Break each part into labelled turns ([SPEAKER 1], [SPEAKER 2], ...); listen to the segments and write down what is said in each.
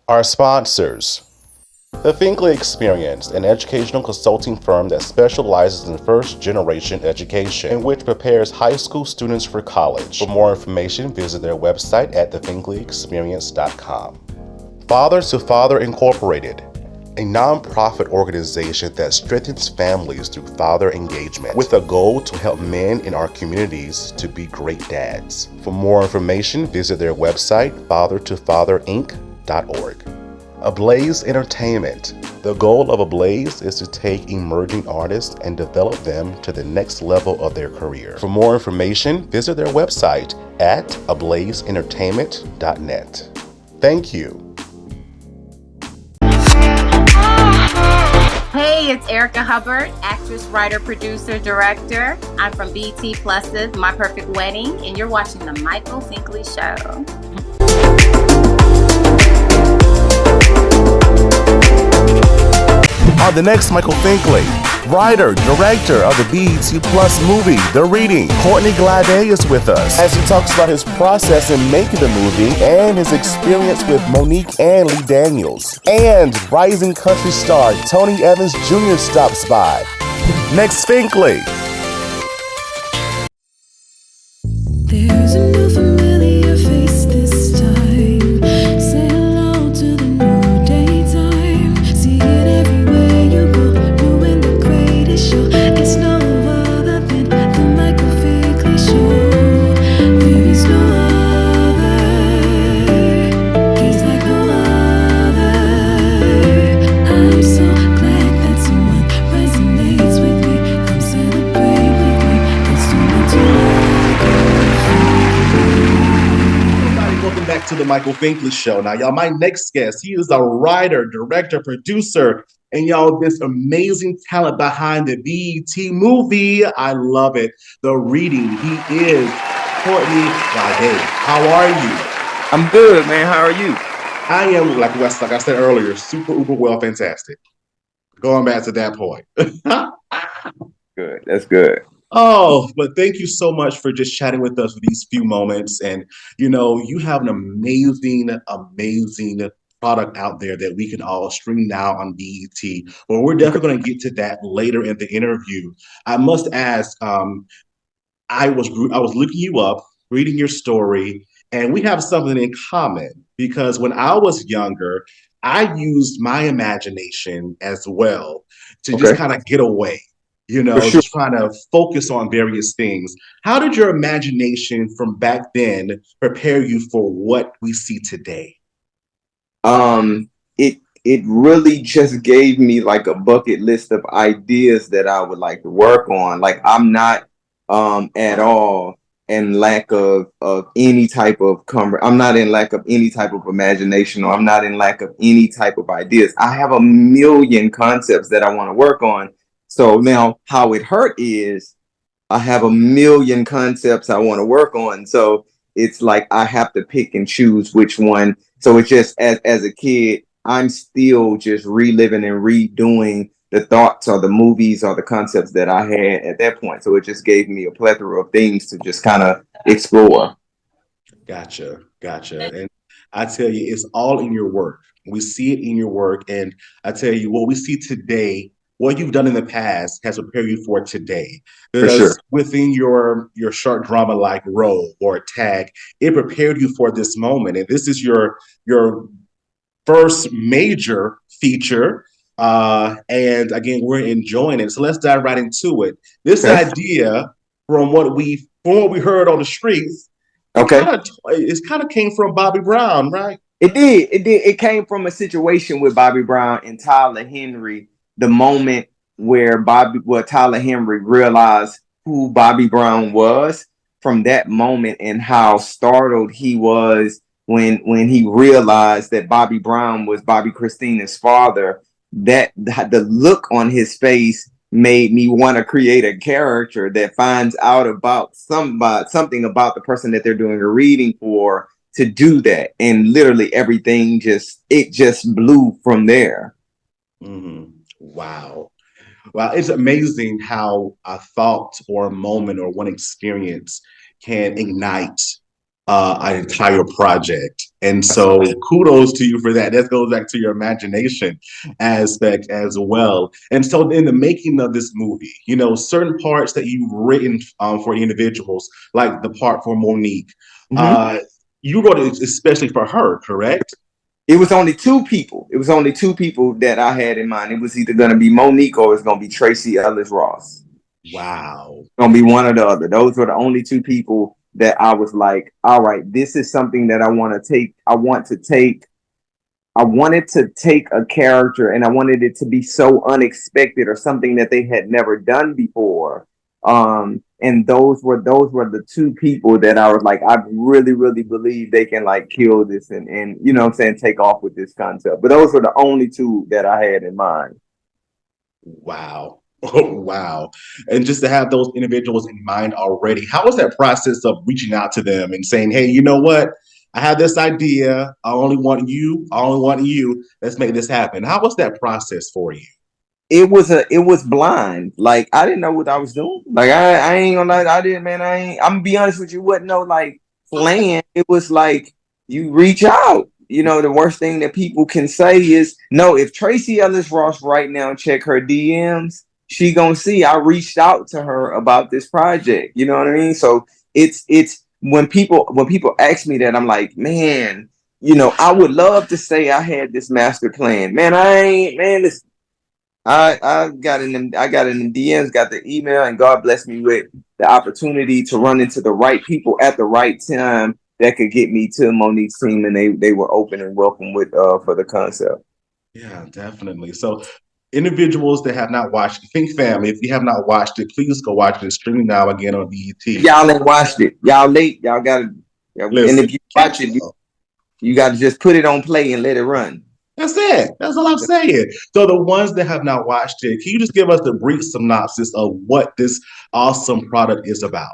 [SPEAKER 1] Our sponsors. The Finkley Experience, an educational consulting firm that specializes in first-generation education, and which prepares high school students for college. For more information, visit their website at thefinkleyexperience.com. Father to Father Incorporated, a nonprofit organization that strengthens families through father engagement, with a goal to help men in our communities to be great dads. For more information, visit their website, fathertofatherinc.org. ABLAZE Entertainment. The goal of ABLAZE is to take emerging artists and develop them to the next level of their career. For more information, visit their website at ablazeentertainment.net. Thank you.
[SPEAKER 2] Hey, it's Erica Hubbard, actress, writer, producer, director. I'm from betplus's My Perfect Wedding, and you're watching The Michael Finkley Show.
[SPEAKER 1] On the next Michael Finkley, writer, director of the BET Plus movie, The Reading, Courtney Glaudé is with us as he talks about his process in making the movie and his experience with Monique and Lee Daniels. And rising country star Tony Evans Jr. stops by. Next Finkley.
[SPEAKER 3] There's a new familiar face this time. Say hello to the new daytime. See it everywhere you go. New and the greatest show. It's no other than the Michael Finkley Show. There is no other. He's like no other. I'm so glad that someone resonates with me. Come celebrate with me. Let's tune into
[SPEAKER 4] Welcome back to the Michael Finkley Show. Now, y'all, my next guest, he is a writer, director, producer, and y'all, this amazing talent behind the BET movie. I love it. The Reading. He is Courtney Glaudé. How are you?
[SPEAKER 5] I'm good, man. How are you?
[SPEAKER 4] I am, like I said earlier, super, uber well, fantastic. Going back to that point.
[SPEAKER 5] Good. That's good.
[SPEAKER 4] Oh, but thank you so much for just chatting with us for these few moments. And, you know, you have an amazing, amazing product out there that we can all stream now on BET. But we're definitely going to get to that later in the interview. I must ask, I was looking you up, reading your story, and we have something in common because when I was younger, I used my imagination as well to just
[SPEAKER 5] Okay.
[SPEAKER 4] kind of get away,
[SPEAKER 5] For sure.
[SPEAKER 4] just trying to focus on various things. How did your imagination from back then prepare you for what we see today?
[SPEAKER 5] It really just gave me like a bucket list of ideas that I would like to work on. Like I'm not at all in lack of any type of I'm not in lack of any type of imagination, or I'm not in lack of any type of ideas. I have a million concepts that I want to work on. So now how it hurt is I have a million concepts I want to work on. So it's like I have to pick and choose which one. So it's just as a kid, I'm still just reliving and redoing the thoughts or the movies or the concepts that I had at that point. So it just gave me a plethora of things to just kind of explore.
[SPEAKER 4] Gotcha. And I tell you, it's all in your work. We see it in your work. And I tell you, what we see today, what you've done in the past has prepared you for today.
[SPEAKER 5] For sure.
[SPEAKER 4] Because within your short drama like role or tag, it prepared you for this moment. And this is your first major feature. And again, we're enjoying it. So let's dive right into it. This
[SPEAKER 5] Okay.
[SPEAKER 4] idea, from what we heard on the streets,
[SPEAKER 5] Okay.
[SPEAKER 4] it kind of came from Bobby Brown, right?
[SPEAKER 5] It did. It did. It came from a situation with Bobby Brown and Tyler Henry. The moment where Tyler Henry realized who Bobby Brown was, from that moment, and how startled he was when he realized that Bobby Brown was Bobby Christina's father. That the look on his face made me want to create a character that finds out about something about the person that they're doing a reading for, to do that. And literally everything just blew from there.
[SPEAKER 4] Mm-hmm. Wow. It's amazing how a thought or a moment or one experience can ignite an entire project. And so kudos to you for that. That goes back to your imagination aspect as well. And so in the making of this movie, you know, certain parts that you've written for individuals, like the part for Monique, you wrote it especially for her, correct?
[SPEAKER 5] It was only two people. It was only two people that I had in mind. It was either going to be Monique or it's going to be Tracy Ellis Ross.
[SPEAKER 4] Wow.
[SPEAKER 5] It's going to be one or the other. Those were the only two people that I was like, all right, this is something that I want to take. I wanted to take a character and I wanted it to be so unexpected or something that they had never done before. And those were the two people that I was like, I really, really believe they can like kill this and you know what I'm saying, take off with this concept. But those were the only two that I had in mind.
[SPEAKER 4] Wow. Oh, wow. And just to have those individuals in mind already, how was that process of reaching out to them and saying, hey, you know what? I have this idea. I only want you. I only want you. Let's make this happen. How was that process for you?
[SPEAKER 5] It was blind. Like I didn't know what I was doing. Like I ain't gonna lie, I didn't, man. I'm gonna be honest with you, wasn't no like plan. It was like you reach out. You know, the worst thing that people can say is no. If Tracy Ellis Ross right now check her DMs, she gonna see I reached out to her about this project. You know what I mean? So it's when people ask me that, I'm like, man, you know, I would love to say I had this master plan. Man, I ain't, man. Listen, I got in them. I got in them DMs, got the email, and God blessed me with the opportunity to run into the right people at the right time that could get me to Monique's team, and they were open and welcome with for the concept.
[SPEAKER 4] Yeah, definitely. So individuals that have not watched it, Think Family, if you have not watched it, please go watch it. It's streaming now again on
[SPEAKER 5] If
[SPEAKER 4] BET.
[SPEAKER 5] y'all ain't watched it, y'all late. Y'all gotta. And
[SPEAKER 4] Listen,
[SPEAKER 5] if you watch it, you got to just put it on play and let it run.
[SPEAKER 4] that's it. That's all I'm saying. So the ones that have not watched it, can you just give us the brief synopsis of what this awesome product is about?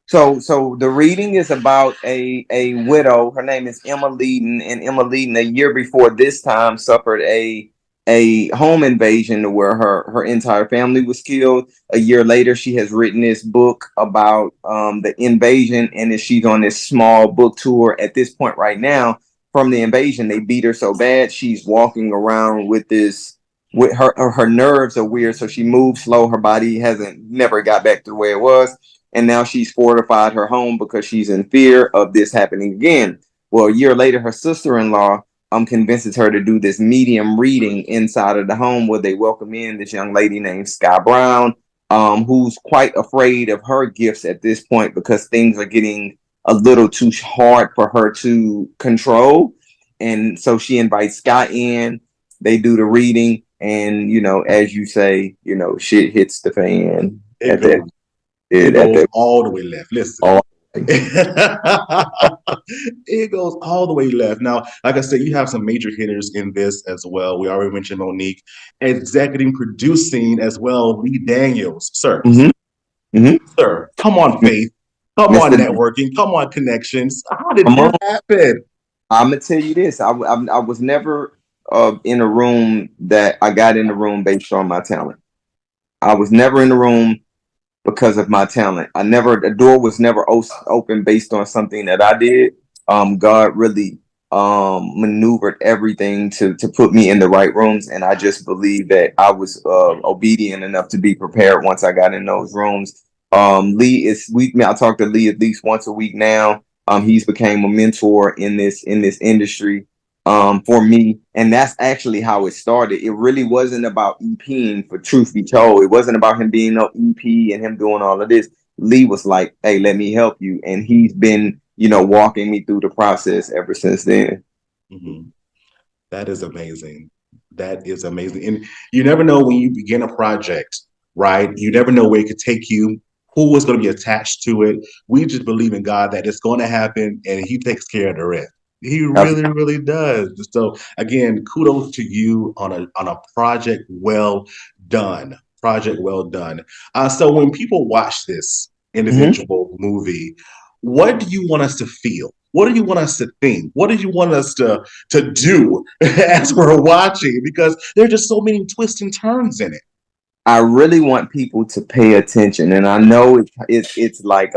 [SPEAKER 5] So the reading is about a widow. Her name is Emma Leeden, and Emma Leeden, a year before this time, suffered a home invasion where her entire family was killed. A year later, she has written this book about the invasion, and she's on this small book tour at this point right now. From the invasion, they beat her so bad she's walking around with this. With her nerves are weird, so she moves slow. Her body hasn't never got back to the way it was. And now she's fortified her home because she's in fear of this happening again. Well, a year later, her sister-in-law convinces her to do this medium reading inside of the home where they welcome in this young lady named Sky Brown, who's quite afraid of her gifts at this point because things are getting a little too hard for her to control. And so she invites Sky in. They do the reading, and you know, as you say, you know, shit hits the fan.
[SPEAKER 4] It goes all the way left. Listen.
[SPEAKER 5] Oh.
[SPEAKER 4] It goes all the way left. Now, like I said, you have some major hitters in this as well. We already mentioned Monique, executive producing as well, Lee Daniels. Sir, sir, come on, Faith. Come on, networking. Come on, connections. How did that happen?
[SPEAKER 5] I'm gonna tell you this. I was never in a room that I got in the room based on my talent. I was never in the room because of my talent. The door was never open based on something that I did. God really maneuvered everything to put me in the right rooms, and I just believe that I was obedient enough to be prepared once I got in those rooms. Lee is I talk to Lee at least once a week now. He's became a mentor in this industry for me, and that's actually how it started. It really wasn't about EPing, for truth be told. It wasn't about him being no EP and him doing all of this. Lee was like, hey, let me help you, and he's been, you know, walking me through the process ever since then.
[SPEAKER 4] Mm-hmm. That is amazing. That is amazing. And you never know when you begin a project, right? You never know where it could take you, who is going to be attached to it. We just believe in God that it's going to happen, and he takes care of the rest. He really, really does. So again, kudos to you on a project well done. Project well done. So when people watch this individual movie, what do you want us to feel? What do you want us to think? What do you want us to do as we're watching? Because there are just so many twists and turns in it.
[SPEAKER 5] I really want people to pay attention, and I know it's like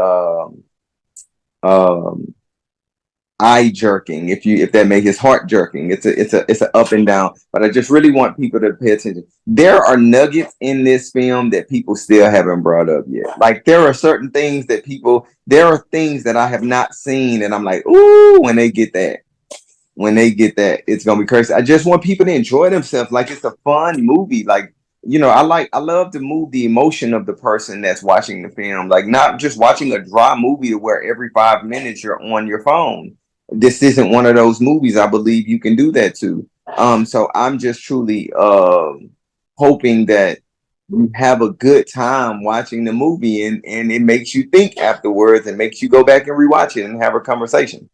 [SPEAKER 5] eye jerking, if that makes his heart jerking. It's a up and down. But I just really want people to pay attention. There are nuggets in this film that people still haven't brought up yet. Like there are certain things that there are things that I have not seen, and I'm like, ooh, when they get that, it's gonna be crazy. I just want people to enjoy themselves. Like it's a fun movie. Like, I love to move the emotion of the person that's watching the film. Like not just watching a dry movie to where every 5 minutes you're on your phone. This isn't one of those movies. I believe you can do that too. So I'm just truly hoping that you have a good time watching the movie, and it makes you think afterwards and makes you go back and rewatch it and have a conversation.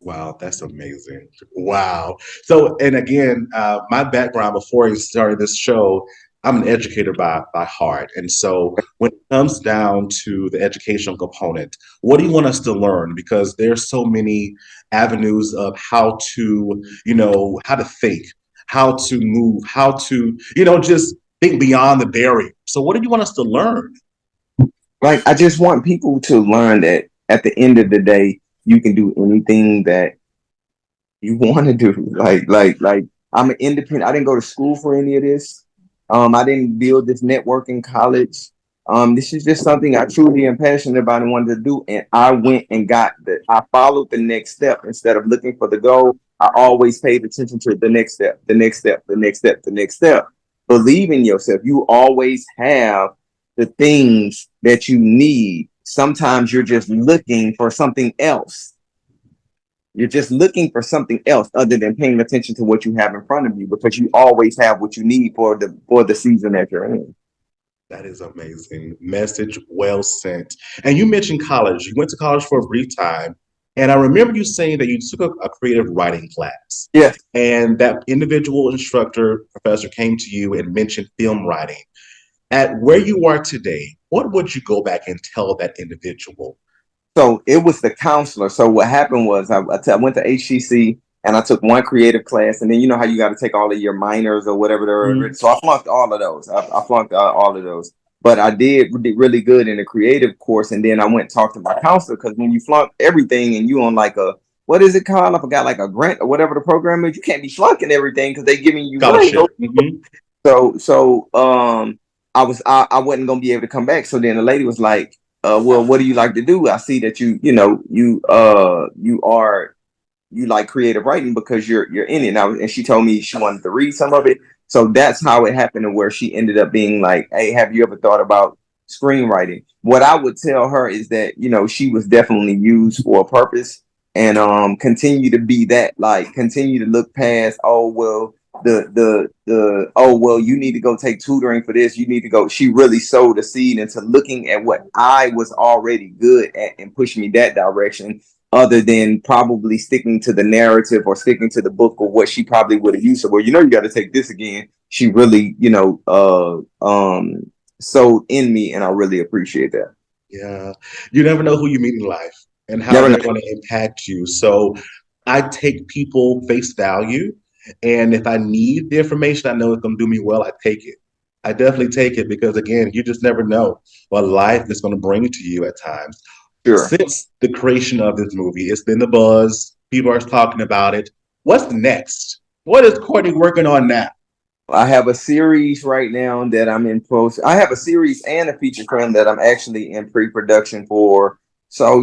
[SPEAKER 4] Wow, that's amazing. Wow. So, and again, my background before I started this show, I'm an educator by heart. And so when it comes down to the educational component, what do you want us to learn? Because there's so many avenues of how to, how to think, how to move, how to, just think beyond the barrier. So what do you want us to learn?
[SPEAKER 5] Like, I just want people to learn that at the end of the day, you can do anything that you want to do. Like I'm an independent. I didn't go to school for any of this. I didn't build this network in college. This is just something I truly am passionate about and wanted to do. And I went and I followed the next step instead of looking for the goal. I always paid attention to the next step, the next step, the next step, the next step. Believe in yourself. You always have the things that you need. Sometimes you're just looking for something else. You're just looking for something else other than paying attention to what you have in front of you, because you always have what you need for the season that you're in.
[SPEAKER 4] That is amazing. Message well sent. And you mentioned college. You went to college for a brief time. And I remember you saying that you took a creative writing class.
[SPEAKER 5] Yes.
[SPEAKER 4] And that individual professor came to you and mentioned film writing. At where you are today, what would you go back and tell that individual?
[SPEAKER 5] So it was the counselor. So what happened was I went to HCC and I took one creative class, and then you know how you got to take all of your minors or whatever they're. Mm-hmm. So I flunked all of those. I flunked all of those. But I did really good in the creative course, and then I went and talked to my counselor, because when you flunk everything and you on like a, what is it called? I forgot, like a grant or whatever the program is. You can't be flunking everything because they giving you
[SPEAKER 4] scholarship. Mm-hmm.
[SPEAKER 5] So I wasn't gonna be able to come back. So then the lady was like, well, what do you like to do? I see that you like creative writing because you're in it now. And she told me she wanted to read some of it. So that's how it happened, to where she ended up being like, hey, have you ever thought about screenwriting? What I would tell her is that, she was definitely used for a purpose, and continue to be that, like, continue to look past, oh, well, you need to go take tutoring for this. You need to go. She really sowed a seed into looking at what I was already good at and pushed me that direction, other than probably sticking to the narrative or sticking to the book or what she probably would have used. So, well, you got to take this again. She really, sowed in me, and I really appreciate that.
[SPEAKER 4] Yeah. You never know who you meet in life and how they're going to impact you. So I take people face value. And if I need the information, I know it's going to do me well, I take it. I definitely take it, because, again, you just never know what life is going to bring to you at times.
[SPEAKER 5] Sure.
[SPEAKER 4] Since the creation of this movie, it's been the buzz. People are talking about it. What's next? What is Courtney working on now?
[SPEAKER 5] I have a series right now that I'm in post. I have a series and a feature film that I'm actually in pre-production for. So,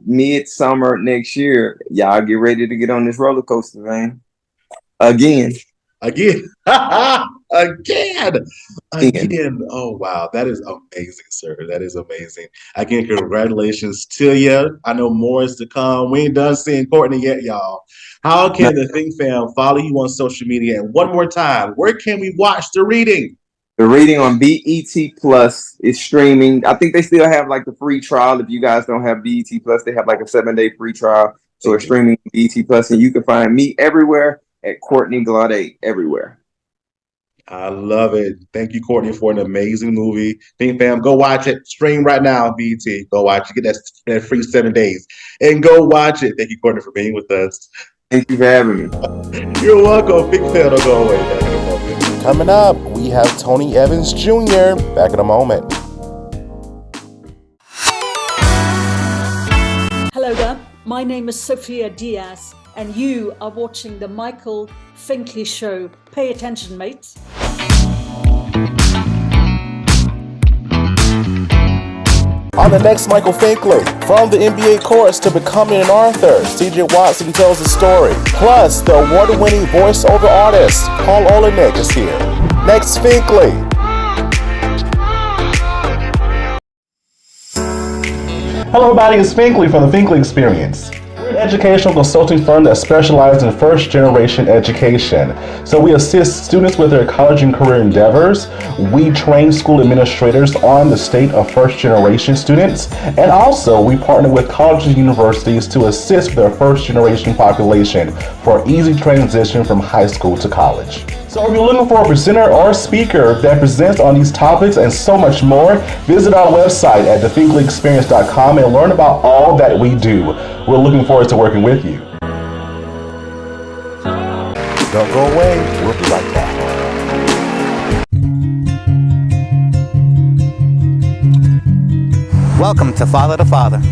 [SPEAKER 5] mid-summer next year, y'all get ready to get on this roller coaster, man. Again.
[SPEAKER 4] Oh, wow. That is amazing, sir. That is amazing. Again, congratulations to you. I know more is to come. We ain't done seeing Courtney yet, y'all. How can the Think Fam follow you on social media? And one more time, where can we watch the reading?
[SPEAKER 5] The reading on betplus is streaming. I think they still have like the free trial. If you guys don't have betplus, they have like a 7-day free trial. So it's streaming betplus, and you can find me everywhere at Courtney Glaudé everywhere.
[SPEAKER 4] I love it. Thank you, Courtney, for an amazing movie. Think Fam, go watch it. Stream right now on BET. Go watch it. Get that free 7 days. And go watch it. Thank you, Courtney, for being with us.
[SPEAKER 5] Thank you for having me.
[SPEAKER 4] You're welcome. Think Fam, don't go away. Back in a moment.
[SPEAKER 1] Coming up, we have Tony Evans Jr. Back in a moment.
[SPEAKER 6] Hello there. My My name is Sophia Diaz, and you are watching The Michael Finkley Show. Pay attention, mates.
[SPEAKER 1] On the next Michael Finkley, from the NBA course to becoming an author, CJ Watson tells the story. Plus, the award-winning voiceover artist, Paul Olenek, is here. Next, Finkley. Hello everybody, it's Finkley from the Finkley Experience. We're an educational consulting firm that specializes in first-generation education. So we assist students with their college and career endeavors. We train school administrators on the state of first-generation students. And also, we partner with colleges and universities to assist their first-generation population for easy transition from high school to college. So if you're looking for a presenter or a speaker that presents on these topics and so much more, visit our website at thefinkleyexperience.com and learn about all that we do. We're looking forward to working with you. Don't go away. We'll be right back.
[SPEAKER 7] Welcome to Father to Father.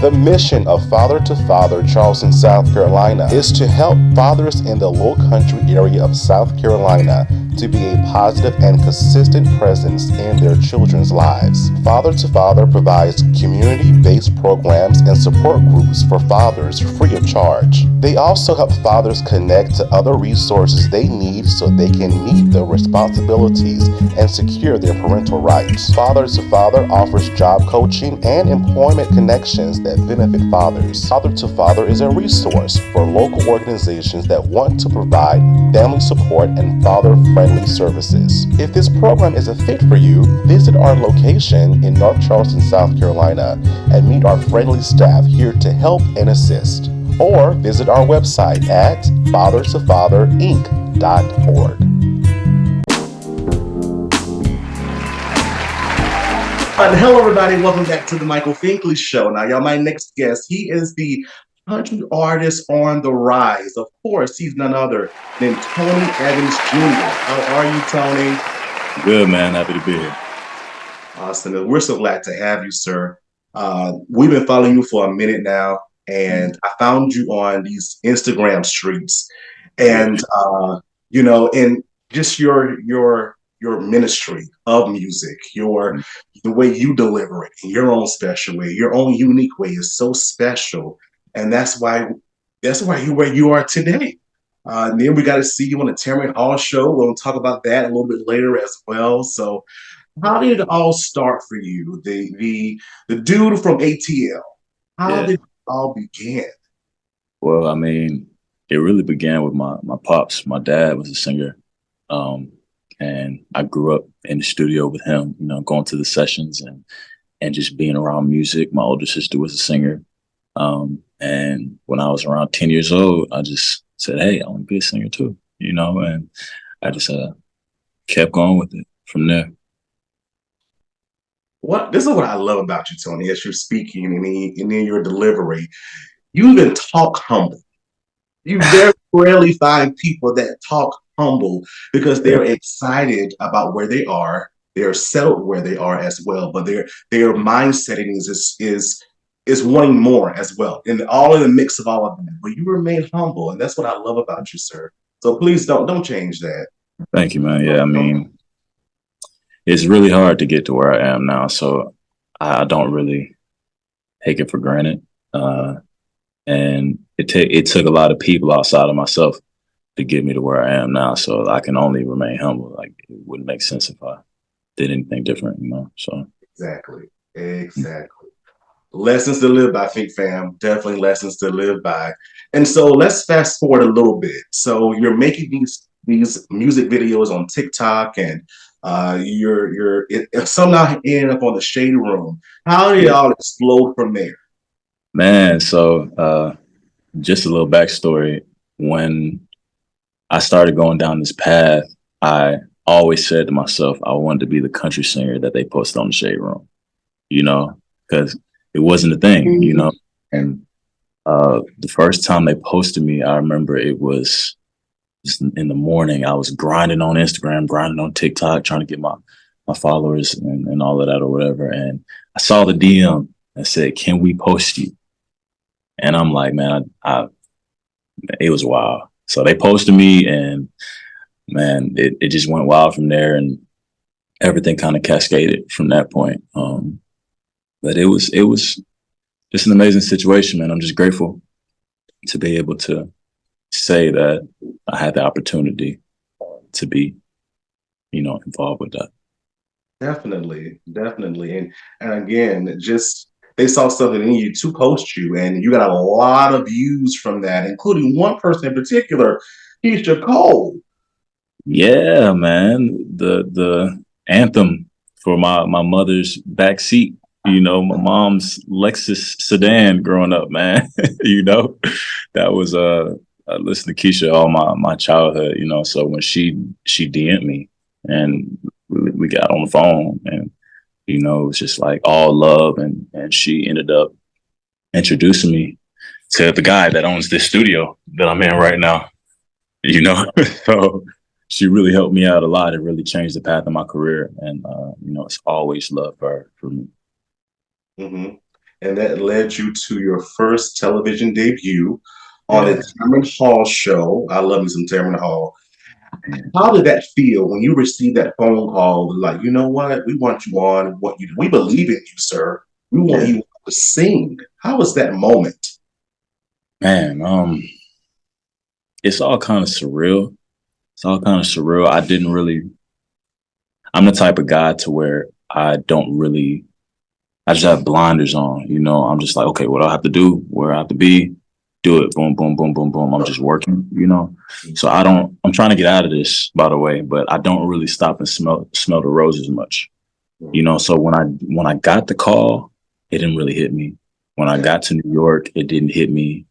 [SPEAKER 1] The mission of Father to Father Charleston, South Carolina is to help fathers in the Low Country area of South Carolina to be a positive and consistent presence in their children's lives. Father to Father provides community-based programs and support groups for fathers free of charge. They also help fathers connect to other resources they need so they can meet their responsibilities and secure their parental rights. Father to Father offers job coaching and employment connections that benefit fathers. Father to Father is a resource for local organizations that want to provide family support and father-friendly services. If this program is a fit for you, visit our location in North Charleston, South Carolina, and meet our friendly staff here to help and assist. Or visit our website at fathertofatherinc.org.
[SPEAKER 4] Hello, everybody. Welcome back to the Michael Finkley Show. Now, y'all, my next guest, he is the country artist on the rise. Of course, he's none other than Tony Evans Jr. How are you, Tony?
[SPEAKER 8] Good, man. Happy to be here.
[SPEAKER 4] Awesome. We're so glad to have you, sir. We've been following you for a minute now, and I found you on these Instagram streets, and and just your ministry of music, the way you deliver it in your own special way, your own unique way is so special, and that's why you're where you are today. And then we got to see you on the Tamron Hall show. We'll talk about that a little bit later as well. So, how did it all start for you? The dude from ATL. How did it all begin?
[SPEAKER 8] Well, I mean, it really began with my pops. My dad was a singer. And I grew up in the studio with him, going to the sessions and just being around music. My older sister was a singer. And when I was around 10 years old, I just said, hey, I want to be a singer too, and I just kept going with it from there.
[SPEAKER 4] This is what I love about you, Tony, as you're speaking and in your delivery. You even talk humble. You very rarely find people that talk humble because they're excited about where they are. They're settled where they are as well, but their mindset is wanting more as well, and all in the mix of all of them. But you remain humble, and that's what I love about you, sir. So please don't change that.
[SPEAKER 8] Thank you, man. Yeah, I mean, it's really hard to get to where I am now, so I don't really take it for granted. And it took a lot of people outside of myself to get me to where I am now. So I can only remain humble. Like, it wouldn't make sense if I did anything different, so.
[SPEAKER 4] Exactly. Lessons to live by, Fink fam. Definitely lessons to live by. And so let's fast forward a little bit. So you're making these music videos on TikTok, and you're somehow ending up on the Shade Room. How did it all explode from there?
[SPEAKER 8] Man, so just a little backstory. When I started going down this path, I always said to myself, I wanted to be the country singer that they posted on the Shade Room, because it wasn't a thing, And the first time they posted me, I remember it was just in the morning. I was grinding on Instagram, grinding on TikTok, trying to get my followers and all of that or whatever. And I saw the DM and said, can we post you? And I'm like, man, it was wild. So they posted me, and man, it just went wild from there, and everything kind of cascaded from that point. But it was just an amazing situation, man. I'm just grateful to be able to say that I had the opportunity to be, involved with that.
[SPEAKER 4] Definitely, definitely. And again, just they saw something in you to post you, and you got a lot of views from that, including one person in particular, Keisha Cole.
[SPEAKER 8] Yeah, man. The anthem for my mother's back seat, my mom's Lexus sedan growing up, man. That was I listened to Keisha all my childhood, so when she DM'd me and we got on the phone, and it was just like all love, and she ended up introducing me to the guy that owns this studio that I'm in right now. So she really helped me out a lot. It really changed the path of my career, and it's always love for me.
[SPEAKER 4] Mm-hmm. And that led you to your first television debut on the Tamron Hall show. I love me some Tamron Hall. How did that feel when you received that phone call? Like, you know what? We want you on. We believe in you, sir. We want you to sing. How was that moment?
[SPEAKER 8] Man, it's all kind of surreal. I'm the type of guy to where I just have blinders on, I'm just like, okay, what I have to do, where I have to be, do it, boom, boom, boom, boom, boom. I'm just working, So I'm trying to get out of this, by the way, but I don't really stop and smell the roses much, So when I got the call, it didn't really hit me. When I got to New York, it didn't hit me.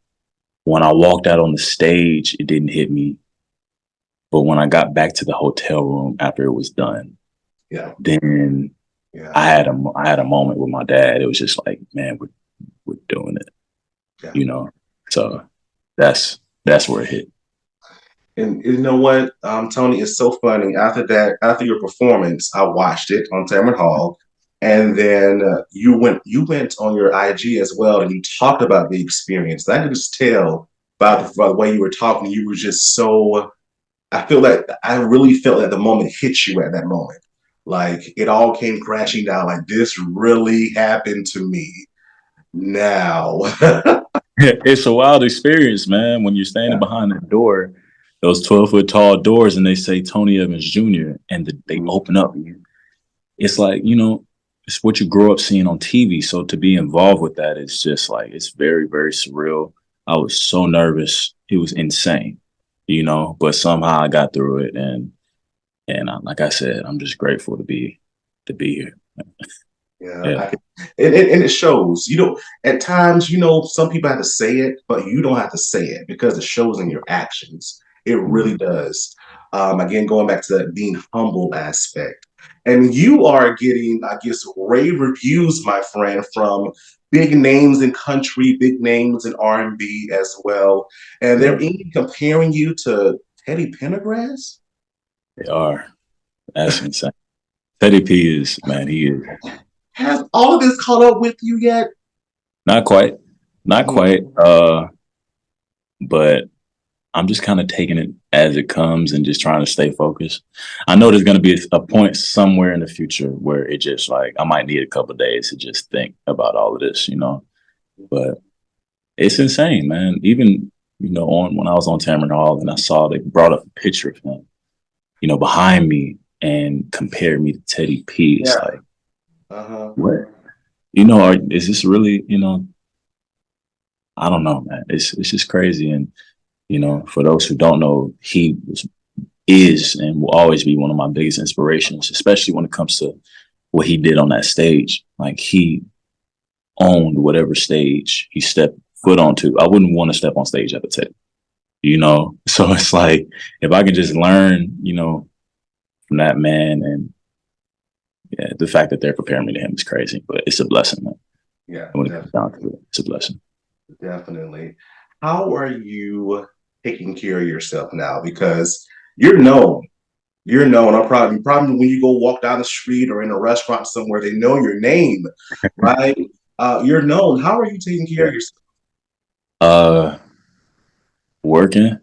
[SPEAKER 8] When I walked out on the stage, it didn't hit me. But when I got back to the hotel room after it was done, then I had a moment with my dad. It was just like, man, we're doing it, So that's where it hit.
[SPEAKER 4] And you know what, Tony, it's so funny. After your performance, I watched it on Tamron Hall, and then you went on your IG as well, and you talked about the experience. I could just tell by the way you were talking. You were just so. I really felt that the moment hit you at that moment. Like it all came crashing down. Like this really happened to me. Now,
[SPEAKER 8] it's a wild experience, man. When you're standing behind that door, those 12-foot tall doors, and they say Tony Evans Jr. and they open up. It's like, it's what you grow up seeing on TV. So to be involved with that, it's just like, it's very, very surreal. I was so nervous. It was insane, but somehow I got through it. And like I said, I'm just grateful to be here.
[SPEAKER 4] and it shows. At times, some people have to say it, but you don't have to say it because it shows in your actions. It really does. Again, going back to that being humble aspect. And you are getting, I guess, rave reviews, my friend, from big names in country, big names in R&B as well. And they're even comparing you to Teddy Pendergrass.
[SPEAKER 8] They are. That's insane. Teddy P is, man, he is.
[SPEAKER 4] Has all of this caught up with you yet?
[SPEAKER 8] Not quite. But I'm just kind of taking it as it comes and just trying to stay focused. I know there's going to be a point somewhere in the future where it just like, I might need a couple of days to just think about all of this, but it's insane, man. Even, when I was on Tamron Hall and I saw they brought up a picture of him, behind me and compared me to Teddy P. It's like, what? Is this really, I don't know, man. It's just crazy. And, for those who don't know, he is and will always be one of my biggest inspirations, especially when it comes to what he did on that stage. Like he owned whatever stage he stepped foot onto. I wouldn't want to step on stage at the Teddy, So it's like, if I can just learn, from that man, and the fact that they're comparing me to him is crazy, but it's a blessing, man.
[SPEAKER 4] Yeah.
[SPEAKER 8] When it comes down to it, it's a blessing.
[SPEAKER 4] Definitely. How are you taking care of yourself now? Because you're known. I'm probably when you go walk down the street or in a restaurant somewhere, they know your name, right? You're known. How are you taking care of yourself?
[SPEAKER 8] Uh, working,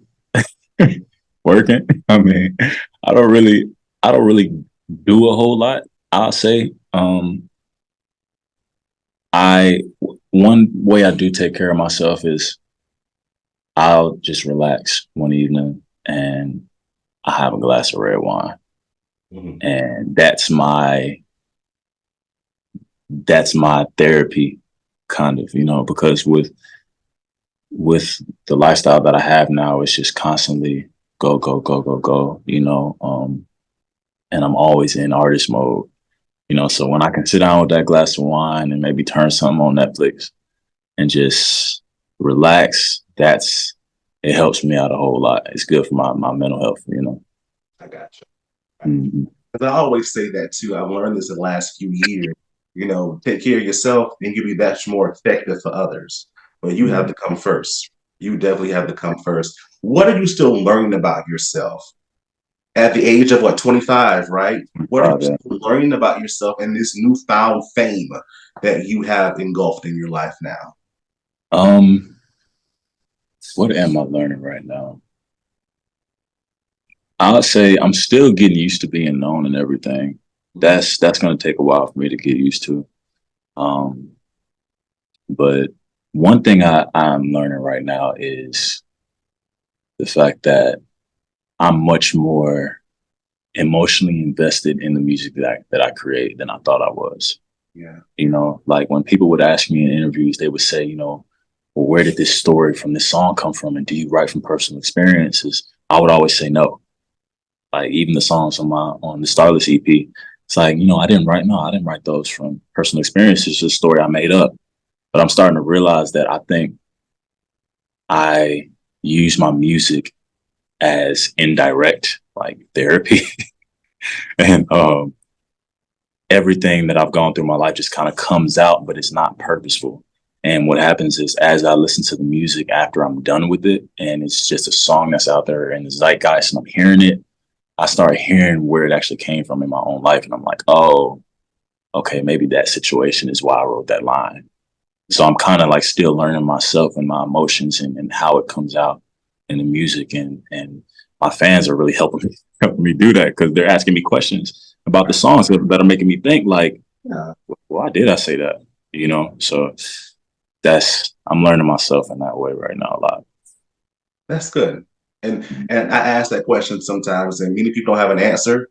[SPEAKER 8] working. I mean, I don't really, I don't really do a whole lot. I'll say, one way I do take care of myself is I'll just relax one evening and I have a glass of red wine,
[SPEAKER 4] Mhm.
[SPEAKER 8] and that's my therapy, kind of, because with the lifestyle that I have now, it's just constantly go, go, go, go, go, and I'm always in artist mode, so when I can sit down with that glass of wine and maybe turn something on Netflix and just relax, it helps me out a whole lot. It's good for my mental health.
[SPEAKER 4] I got you.
[SPEAKER 8] Mhm.
[SPEAKER 4] Because I always say that too. I've learned this in the last few years. Take care of yourself and you'll be that much more effective for others. But you have to come first. You definitely have to come first. What are you still learning about yourself at the age of what, 25, right? What are you
[SPEAKER 8] Yeah.
[SPEAKER 4] still learning about yourself and this newfound fame that you have engulfed in your life now?
[SPEAKER 8] What am I learning right now? I'll say I'm still getting used to being known and everything. That's going to take a while for me to get used to. Um, but one thing I'm learning right now is the fact that I'm much more emotionally invested in the music that I create than I thought I was.
[SPEAKER 4] Yeah.
[SPEAKER 8] Like when people would ask me in interviews, they would say, well, where did this story from this song come from? And do you write from personal experiences? I would always say no. Like even the songs on the Starless EP, it's like, I didn't write those from personal experiences. It's just a story I made up. But I'm starting to realize that I think I use my music as indirect, like therapy. And everything that I've gone through in my life just kind of comes out, but it's not purposeful. And what happens is as I listen to the music after I'm done with it, and it's just a song that's out there in the zeitgeist and I'm hearing it, I start hearing where it actually came from in my own life. And I'm like, oh, okay, maybe that situation is why I wrote that line. So I'm kind of like still learning myself and my emotions and how it comes out in the music. And my fans are really helping me do that because they're asking me questions about the songs that are making me think like,
[SPEAKER 4] Yeah.
[SPEAKER 8] why did I say that? So I'm learning myself in that way right now a lot.
[SPEAKER 4] That's good. And I ask that question sometimes, and many people don't have an answer.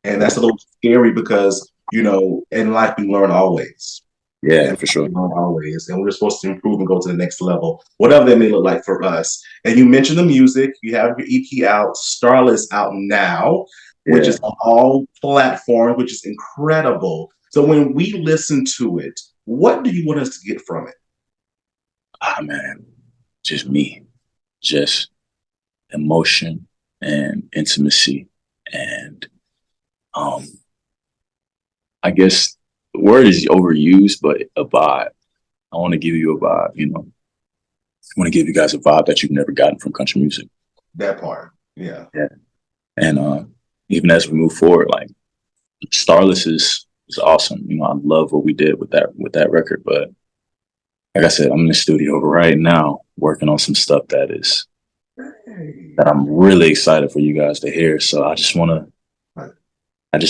[SPEAKER 4] And that's a little scary because, in life we learn always.
[SPEAKER 8] Yeah,
[SPEAKER 4] And
[SPEAKER 8] for sure.
[SPEAKER 4] we learn always. And we're supposed to improve and go to the next level, whatever that may look like for us. And you mentioned the music. You have your EP out, Starless out now, which
[SPEAKER 8] Yeah.
[SPEAKER 4] is on all platforms, which is incredible. So when we listen to it, what do you want us to get from it?
[SPEAKER 8] Ah, man, just me, just emotion and intimacy. And I guess the word is overused, but a vibe. I want to give you a vibe, I want to give you guys a vibe that you've never gotten from country music.
[SPEAKER 4] That part. Yeah.
[SPEAKER 8] Yeah. And even as we move forward, like Starless is awesome. I love what we did with that record. But like I said, I'm in the studio right now working on some stuff that I'm really excited for you guys to hear. So I just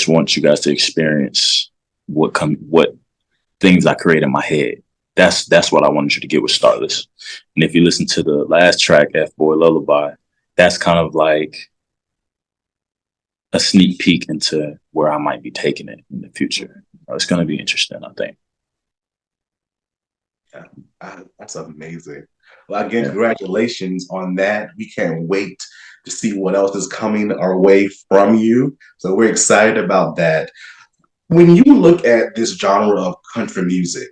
[SPEAKER 8] want you guys to experience what things I create in my head. That's what I wanted you to get with Starless. And if you listen to the last track, F Boy Lullaby, that's kind of like a sneak peek into where I might be taking it in the future. It's going to be interesting, I think.
[SPEAKER 4] Yeah, that's amazing. Well, again, congratulations on that. We can't wait to see what else is coming our way from you. So we're excited about that. When you look at this genre of country music,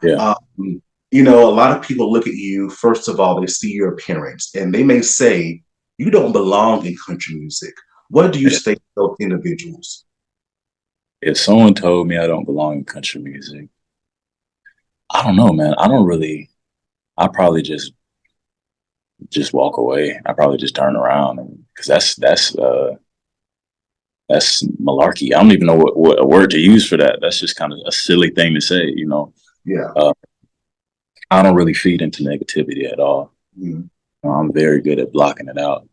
[SPEAKER 8] Yeah.
[SPEAKER 4] a lot of people look at you, first of all, they see your appearance and they may say, you don't belong in country music. What do you say to those individuals?
[SPEAKER 8] If someone told me I don't belong in country music, I don't know, man. I probably just walk away. I probably just turn around because that's malarkey. I don't even know what a word to use for that. That's just kind of a silly thing to say,
[SPEAKER 4] Yeah.
[SPEAKER 8] I don't really feed into negativity at all.
[SPEAKER 4] Mm.
[SPEAKER 8] I'm very good at blocking it out.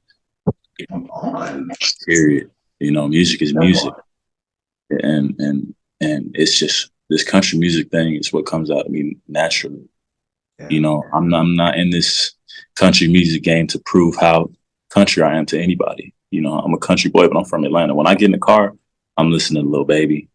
[SPEAKER 4] Come on.
[SPEAKER 8] Period. You know, music is music, and it's just this country music thing is what comes out of me naturally.
[SPEAKER 4] Yeah.
[SPEAKER 8] You know, I'm not in this country music game to prove how country I am to anybody. You know, I'm a country boy, but I'm from Atlanta. When I get in the car, I'm listening to Lil Baby.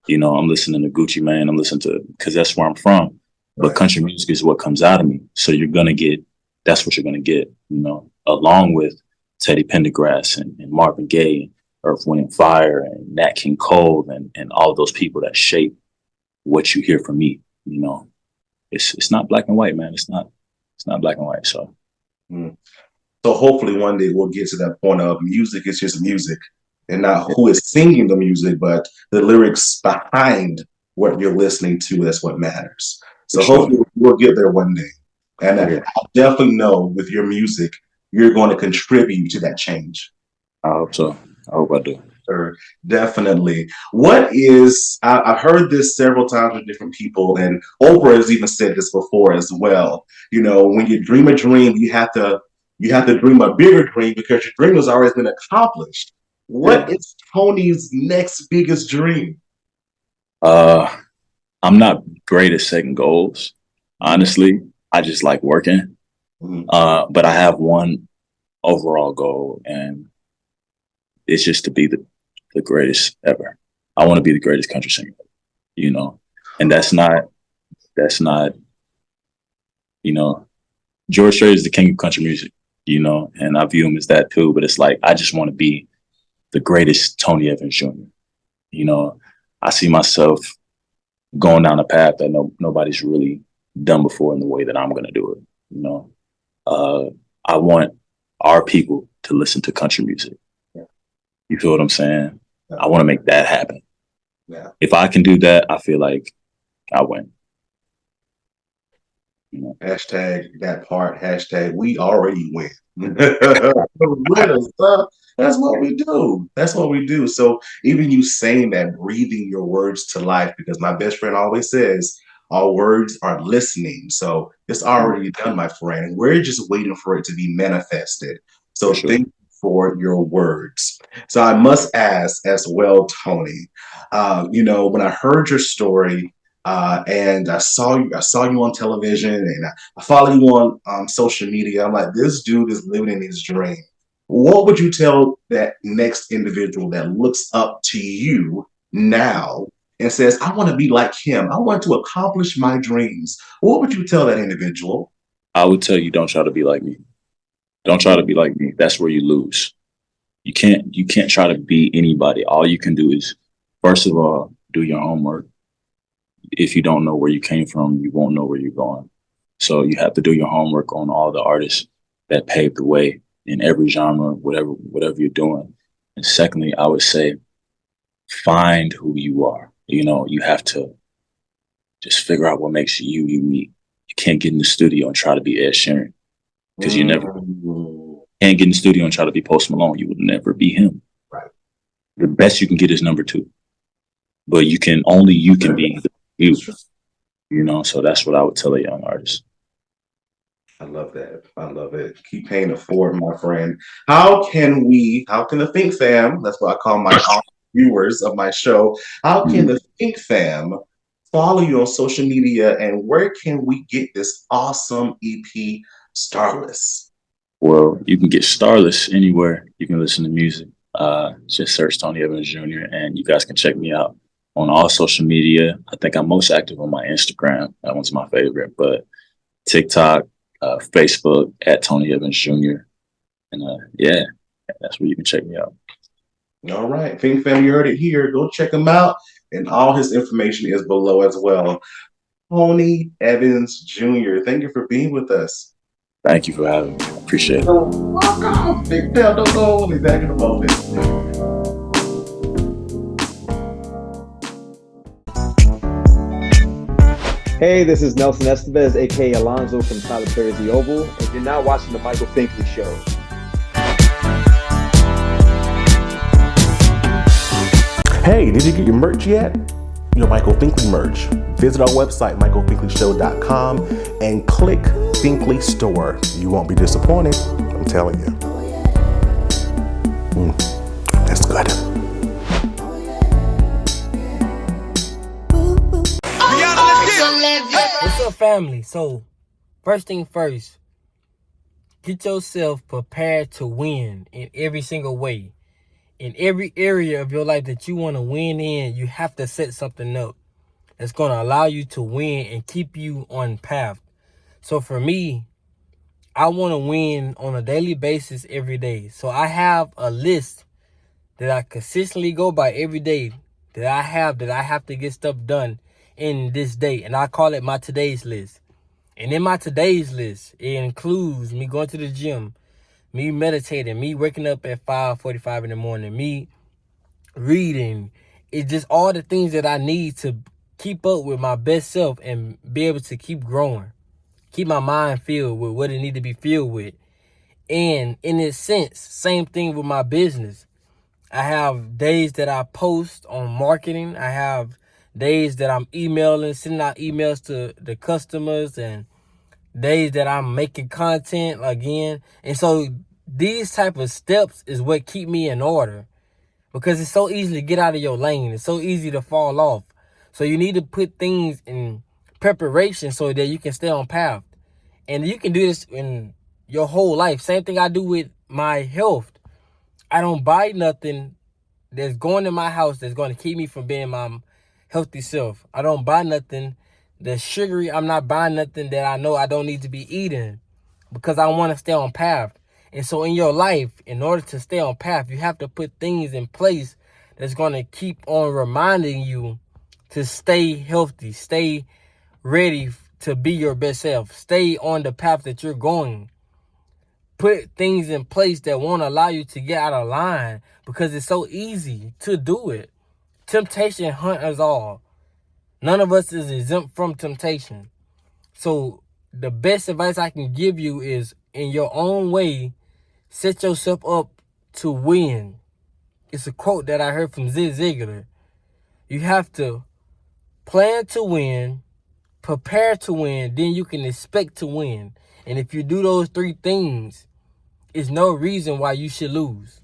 [SPEAKER 8] You know, I'm listening to Gucci Mane. I'm listening to, because that's where I'm from. But
[SPEAKER 4] Right.
[SPEAKER 8] country music is what comes out of me. So you're gonna get, that's what you're gonna get. You know, along with Teddy Pendergrass and Marvin Gaye, Earth, Wind and Fire, and Nat King Cole, and all of those people that shape what you hear from me. You know, it's not black and white, man. It's not black and white. So.
[SPEAKER 4] Mm. So hopefully one day we'll get to that point of music is just music, and not who is singing the music, but the lyrics behind what you're listening to. That's what matters. So
[SPEAKER 8] For sure.
[SPEAKER 4] hopefully we'll get there one day. And I definitely know with your music, you're going to contribute to that change.
[SPEAKER 8] I hope so. I hope I do.
[SPEAKER 4] Sure, definitely. What is, I've heard this several times with different people, and Oprah has even said this before as well. You know, when you dream a dream, you have to dream a bigger dream because your dream has already been accomplished. What is Tony's next biggest dream?
[SPEAKER 8] I'm not great at setting goals. Honestly, I just like working.
[SPEAKER 4] Mhm.
[SPEAKER 8] But I have one overall goal, and it's just to be the greatest ever. I want to be the greatest country singer, you know, and that's not, you know, George Strait is the king of country music, you know, and I view him as that too. But it's like, I just want to be the greatest Tony Evans Jr. You know, I see myself going down a path that nobody's really done before in the way that I'm going to do it. You know, I want our people to listen to country music.
[SPEAKER 4] Yeah.
[SPEAKER 8] You feel what I'm saying?
[SPEAKER 4] Yeah.
[SPEAKER 8] I want to make that happen.
[SPEAKER 4] Yeah.
[SPEAKER 8] If I can do that, I feel like I win. You know?
[SPEAKER 4] Hashtag that part. Hashtag we already win. Winners, that's what we do. That's what we do. So even you saying that, breathing your words to life, because my best friend always says, our words are listening. So it's already done, my friend. We're just waiting for it to be manifested. So
[SPEAKER 8] For sure.
[SPEAKER 4] thank you for your words. So I must ask as well, Tony, you know, when I heard your story, and I saw you on television, and I follow you on social media. I'm like, this dude is living in his dream. What would you tell that next individual that looks up to you now and says, I want to be like him. I want to accomplish my dreams. What would you tell that individual?
[SPEAKER 8] I would tell you, don't try to be like me. Don't try to be like me. That's where you lose. You can't try to be anybody. All you can do is, first of all, do your homework. If you don't know where you came from, you won't know where you're going. So you have to do your homework on all the artists that paved the way in every genre, whatever you're doing. And secondly, I would say, find who you are. You know, you have to just figure out what makes you unique. You can't get in the studio and try to be Ed Sheeran, because you never can't get in the studio and try to be Post Malone. You would never be him.
[SPEAKER 4] Right.
[SPEAKER 8] The best you can get is number 2, but you can be you. You know, so that's what I would tell a young artist.
[SPEAKER 4] I love that. I love it. Keep paying it forward, my friend. How can the Think Fam, that's what I call my viewers of my show, how can the Think Fam follow you on social media, and where can we get this awesome EP, Starless?
[SPEAKER 8] Well, you can get Starless anywhere you can listen to music. Just search Tony Evans Jr. and you guys can check me out on all social media. I think I'm most active on my Instagram. That one's my favorite, but TikTok, Facebook at Tony Evans Jr. And yeah, that's where you can check me out.
[SPEAKER 4] All right, Think Fam, you heard it here. Go check him out, and all his information is below as well. Tony Evans Jr., thank you for being with us.
[SPEAKER 8] Thank you for having me. I appreciate it.
[SPEAKER 4] Welcome. Big Bell, don't go. We'll be back in a moment.
[SPEAKER 7] Hey, this is Nelson Estevez, aka Alonzo from Tyler Perry's The Oval, and you're now watching the Michael Finkley Show.
[SPEAKER 1] Hey, did you get your merch yet? your Michael Finkley merch. Visit our website, michaelfinkleyshow.com, and click Finkley Store. You won't be disappointed, I'm telling you. That's good.
[SPEAKER 9] What's up, family? So, first thing first, get yourself prepared to win in every single way. In every area of your life that you want to win in, you have to set something up that's going to allow you to win and keep you on path. So for me, I want to win on a daily basis every day. So I have a list that I consistently go by every day that I have to get stuff done in this day. And I call it my today's list. And in my today's list, it includes me going to the gym, me meditating, me waking up at 5:45 in the morning, me reading. It's just all the things that I need to keep up with my best self and be able to keep growing. Keep my mind filled with what it needs to be filled with. And in a sense, same thing with my business. I have days that I post on marketing. I have days that I'm emailing, sending out emails to the customers, and days that I'm making content again. And so these type of steps is what keep me in order, because it's so easy to get out of your lane. It's so easy to fall off. So you need to put things in preparation so that you can stay on path. And you can do this in your whole life. Same thing I do with my health. I don't buy nothing that's going in my house that's going to keep me from being my healthy self. I don't buy nothing that's sugary. I'm not buying nothing that I know I don't need to be eating, because I want to stay on path. And so in your life, in order to stay on path, you have to put things in place that's going to keep on reminding you to stay healthy, stay ready to be your best self, stay on the path that you're going. Put things in place that won't allow you to get out of line, because it's so easy to do it. Temptation hunts us all. None of us is exempt from temptation. So the best advice I can give you is, in your own way, set yourself up to win. It's a quote that I heard from Zig Ziglar. You have to plan to win, prepare to win, then you can expect to win. And if you do those three things, it's no reason why you should lose.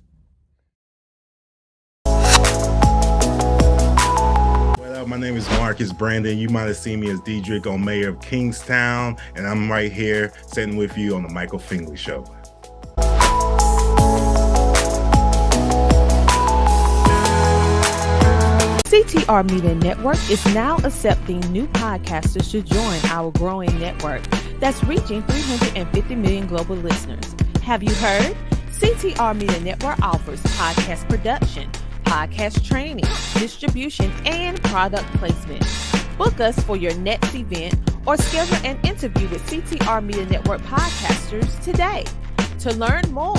[SPEAKER 10] My name is Marcus Brandon. You might have seen me as Diedrich on Mayor of Kingstown, and I'm right here sitting with you on the Michael Finkley Show.
[SPEAKER 11] CTR Media Network is now accepting new podcasters to join our growing network that's reaching 350 million global listeners. Have you heard? CTR Media Network offers podcast production, podcast training, distribution, and product placement. Book us for your next event or schedule an interview with CTR Media Network podcasters today. To learn more,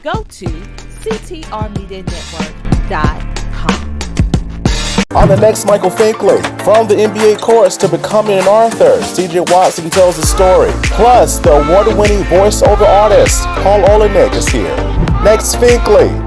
[SPEAKER 11] go to ctrmedianetwork.com.
[SPEAKER 1] On the next Michael Finkley, from the NBA chorus to becoming an author, CJ Watson tells the story. Plus, the award-winning voiceover artist, Paul Olenek, is here. Next Finkley.